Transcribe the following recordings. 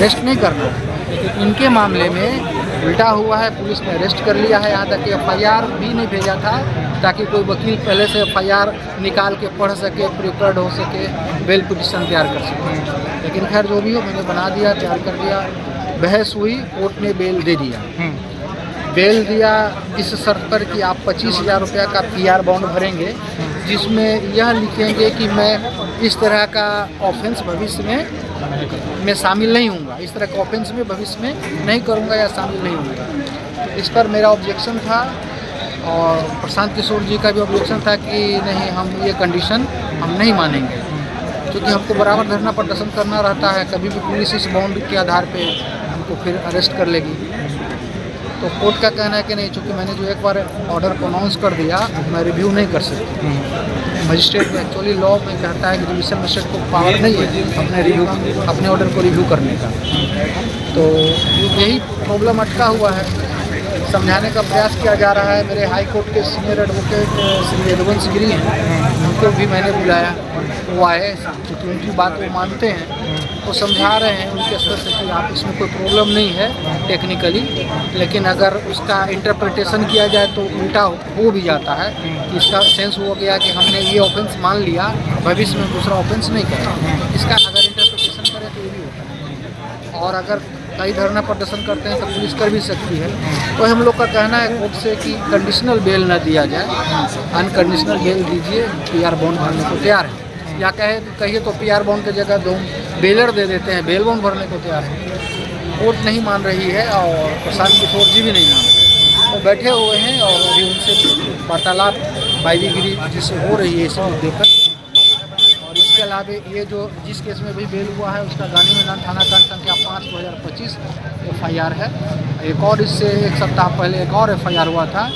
Arrest नहीं करना है। लेकिन इनके मामले में उल्टा हुआ है, पुलिस ने अरेस्ट कर लिया है, यहाँ तक कि FIR भी नहीं भेजा था ताकि कोई वकील पहले से FIR निकाल के पढ़ सके, प्रिपेयर्ड हो सके, बेल पिटिशन तैयार कर सके। लेकिन खैर जो भी हो, मैंने बना दिया, तैयार कर दिया। बहस हुई, कोर्ट ने बेल दे दिया। बेल दिया इस शर्त पर कि आप 25,000 रुपये का PR बॉन्ड भरेंगे, जिसमें यह लिखेंगे कि मैं इस तरह का ऑफेंस भविष्य में मैं शामिल नहीं हूँगा, इस तरह का ऑफेंस में भविष्य में नहीं करूँगा या शामिल नहीं हूँगा। इस पर मेरा ऑब्जेक्शन था और प्रशांत किशोर जी का भी ऑब्जेक्शन था कि नहीं, हम ये कंडीशन हम नहीं मानेंगे, क्योंकि हमको बराबर धरना प्रदर्शन करना रहता है। कभी भी पुलिस इस बॉन्ड के आधार पे हमको फिर अरेस्ट कर लेगी। तो कोर्ट का कहना है कि नहीं, चूँकि मैंने जो एक बार ऑर्डर प्रोनाउंस कर दिया, मैं रिव्यू नहीं कर सकती। मजिस्ट्रेट में एक्चुअली लॉ में कहता है कि डिवीजन मजिस्ट्रेट को पावर नहीं है अपने ऑर्डर को रिव्यू करने का। तो यही प्रॉब्लम अटका हुआ है, समझाने का प्रयास किया जा रहा है। मेरे हाई कोर्ट के सीनियर एडवोकेट श्री यदुवंश गिरी हैं, उनको भी मैंने बुलाया, वो आए, क्योंकि उनकी बात वो मानते हैं, वो समझा रहे हैं उनके स्तर से कि आप इसमें कोई प्रॉब्लम नहीं है टेक्निकली, लेकिन अगर उसका इंटरप्रिटेशन किया जाए तो उल्टा हो भी जाता है कि इसका सेंस हो गया कि हमने ये ऑफेंस मान लिया, भविष्य में दूसरा ऑफेंस नहीं करें। इसका अगर इंटरप्रिटेशन करें तो ये भी होता है। और अगर कई धरना प्रदर्शन करते हैं तो पुलिस कर भी सकती है। तो हम लोग का कहना है कोर्ट से कि कंडीशनल बेल न दिया जाए, अनकंडीशनल बेल दीजिए, PR बॉन्ड भरने को तैयार है, या कहिए तो PR बॉन्ड की जगह दो बेलर दे देते हैं, बेल बॉन्ड भरने को तैयार है। कोर्ट नहीं मान रही है और प्रशांत किशोर जी भी नहीं मान रहे, वो बैठे हुए हैं और अभी उनसे वार्तालाप बाईवीगिरी जिससे हो रही है इस मुद्दे पर। और इसके अलावा ये जो जिस केस में भी बेल हुआ है उसका गांधी मैदान थाना कांड संख्या 5/2025 FIR है। एक और इससे एक सप्ताह पहले एक और FIR हुआ था,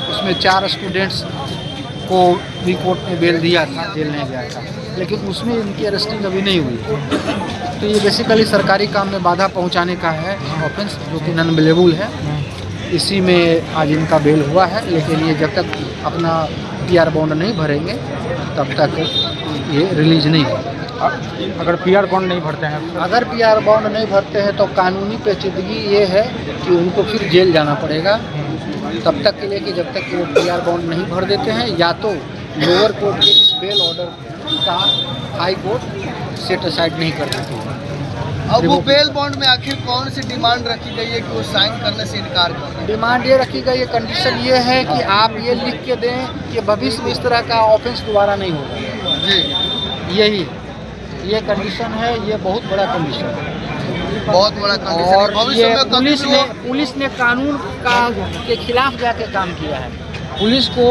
उसमें 4 स्टूडेंट्स को भी कोर्ट ने बेल दिया था, जेल नहीं गया था, लेकिन उसमें इनकी अरेस्टिंग अभी नहीं हुई। तो ये बेसिकली सरकारी काम में बाधा पहुंचाने का है ऑफेंस, जो कि नॉन बेलेबल है। इसी में आज इनका बेल हुआ है, लेकिन ये जब तक अपना PR बॉन्ड नहीं भरेंगे तब तक ये रिलीज नहीं होगा। अगर PR बॉन्ड नहीं भरते हैं, अगर PR बॉन्ड नहीं भरते हैं तो कानूनी पेचीदगी ये है कि उनको फिर जेल जाना पड़ेगा तब तक के लिए कि जब तक वो PR बॉन्ड नहीं भर देते हैं, या तो लोअर कोर्ट के इस बेल ऑर्डर का हाई कोर्ट सेट असाइड नहीं कर देती है। अब वो बेल बॉन्ड में आखिर कौन सी डिमांड रखी गई है कि वो साइन करने से इनकार कर? डिमांड ये रखी गई है, कंडीशन ये है कि आप ये लिख के दें कि भविष्य में इस तरह का ऑफेंस दोबारा नहीं होगा जी। यही ये कंडीशन है, ये बहुत बड़ा कंडीशन है, बहुत बड़ा कंडीशन। और ये पुलिस ने कानून का के खिलाफ जाके काम किया है। पुलिस को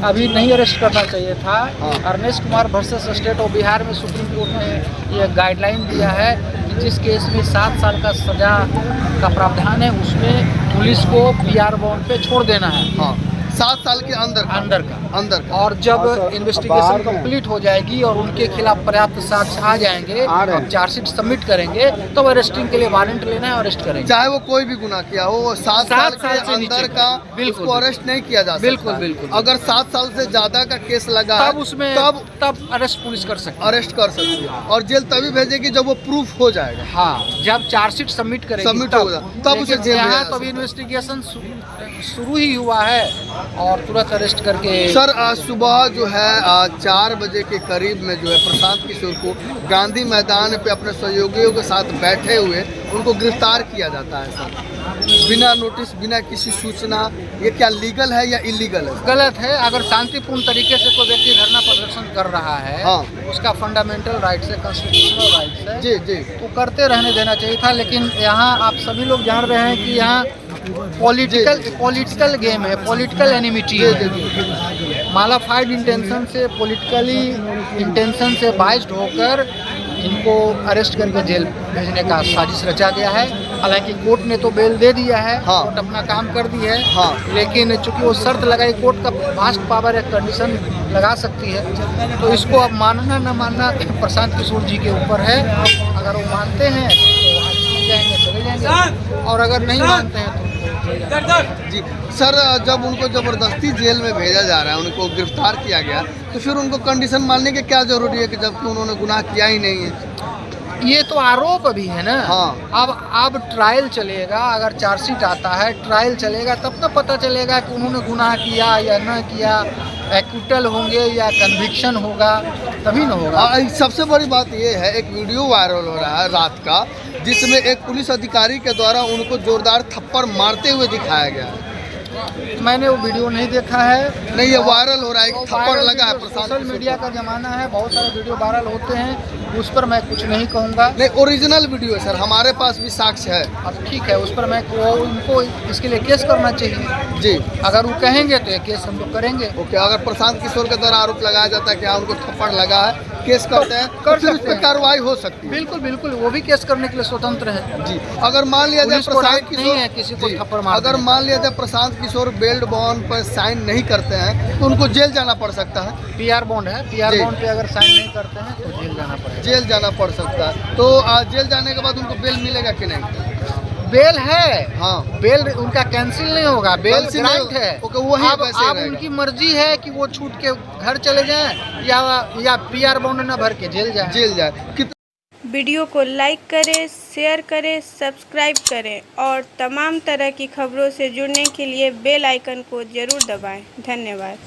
अभी नहीं अरेस्ट करना चाहिए था। Arnesh Kumar versus state of Bihar में सुप्रीम कोर्ट ने ये गाइडलाइन दिया है कि जिस केस में 7 साल का सजा का प्रावधान है उसमें पुलिस को PR बॉन्ड पे छोड़ देना है। 7 साल के अंदर का। और जब इन्वेस्टिगेशन कंप्लीट हो जाएगी और उनके खिलाफ पर्याप्त साक्ष्य आ जाएंगे, अब चार्जशीट सबमिट करेंगे, तो अरेस्टिंग के लिए वारंट लेना है, अरेस्ट करेंगे। चाहे वो कोई भी गुनाह किया हो, 7 साल के अंदर का उसको अरेस्ट नहीं किया जा सकता। बिल्कुल। अगर 7 साल से ज्यादा का केस लगा तब उसमें तब अरेस्ट पुलिस कर सकती है, और जेल तभी भेजेगी जब वो प्रूफ हो जाएगा। हाँ, जब चार्जशीट सबमिट करेगी तब उसे जेल। यहाँ तो इन्वेस्टिगेशन शुरू ही हुआ है और तुरंत अरेस्ट करके। सर आज सुबह जो है 4 बजे के करीब में जो है प्रशांत किशोर को गांधी मैदान पे अपने सहयोगियों के साथ बैठे हुए उनको गिरफ्तार किया जाता है सर, बिना नोटिस, बिना किसी सूचना। ये क्या लीगल है या इलीगल है? गलत है। अगर शांतिपूर्ण तरीके से कोई व्यक्ति धरना प्रदर्शन कर रहा है, उसका फंडामेंटल राइट्स है, कॉन्स्टिट्यूशनल राइट्स है जी, तो करते रहने देना चाहिए था। लेकिन यहाँ आप सभी लोग जान रहे हैं कि यहाँ पॉलिटिकल गेम है, पॉलिटिकल एनिमिटी है। मालाफाइड इंटेंशन से, पॉलिटिकली इंटेंशन से बाइस्ड होकर इनको अरेस्ट करके जेल भेजने का साजिश रचा गया है। हालांकि कोर्ट ने तो बेल दे दिया है, कोर्ट अपना काम कर दी है, लेकिन चूंकि वो शर्त लगाई, कोर्ट का वास्ट पावर है, कंडीशन लगा सकती है। तो इसको अब मानना न मानना प्रशांत किशोर जी के ऊपर है। अगर वो मानते हैं तो आज जाएंगे, चले जाएंगे, और अगर नहीं मानते हैं तो जी। सर जब उनको जबरदस्ती जेल में भेजा जा रहा है, उनको गिरफ्तार किया गया, तो फिर उनको कंडीशन मानने की क्या जरूरी है कि जबकि उन्होंने गुनाह किया ही नहीं है? ये तो आरोप अभी है ना। हाँ। अब ट्रायल चलेगा, अगर चार्जशीट आता है, ट्रायल चलेगा, तब तो पता चलेगा कि उन्होंने गुनाह किया या न किया, एक्विटल होंगे या कन्विक्शन होगा, तभी न होगा। सबसे बड़ी बात ये है, एक वीडियो वायरल हो रहा है रात का, जिसमें एक पुलिस अधिकारी के द्वारा उनको जोरदार थप्पड़ मारते हुए दिखाया गया है। मैंने वो वीडियो नहीं देखा है। नहीं, ये वायरल हो रहा है कि थप्पड़ लगा है प्रशांत सोशल मीडिया का ज़माना है, बहुत सारे वीडियो वायरल होते हैं, उस पर मैं कुछ नहीं कहूँगा। नहीं, ओरिजिनल वीडियो है सर, हमारे पास भी साक्ष्य है। अब ठीक है, उस पर मैं उनको इसके लिए केस करना चाहिए जी। अगर वो कहेंगे तो ये केस हम लोग करेंगे। ओके, अगर प्रशांत किशोर के द्वारा आरोप लगाया जाता है कि हाँ उनको थप्पड़ लगा है, केस करते हैं, कर फिर उस सकते पर हैं। कार्रवाई हो सकती है। बिल्कुल बिल्कुल, वो भी केस करने के लिए स्वतंत्र है जी। अगर मान लिया जाए पुलिस को प्रशांत राइट नहीं है किसी को जी, थप्पड़ मारने अगर का। मान लिया जाए प्रशांत किशोर बेल्ट बॉन्ड पर साइन नहीं करते हैं तो उनको जेल जाना पड़ सकता है। पीआर बॉन्ड है, पीआर जी। बॉन्ड पे अगर साइन नहीं करते हैं तो जेल जाना पड़ेगा। जेल जाना पड़ सकता है। तो जेल जाने के बाद उनको बेल मिलेगा कि नहीं? बेल है, हाँ। बेल उनका कैंसिल नहीं होगा, बेल कैंसिल नहीं ग्रांट होगा। है। ओके, वही अब वैसे अब रहेगा। उनकी मर्जी है कि वो छूट के घर चले जाएं या पीआर बॉन्ड न भर के जेल जाएं। जेल जाए। वीडियो को लाइक करें, शेयर करें, सब्सक्राइब करें और तमाम तरह की खबरों से जुड़ने के लिए बेल आइकन को ज़रूर दबाएं। धन्यवाद।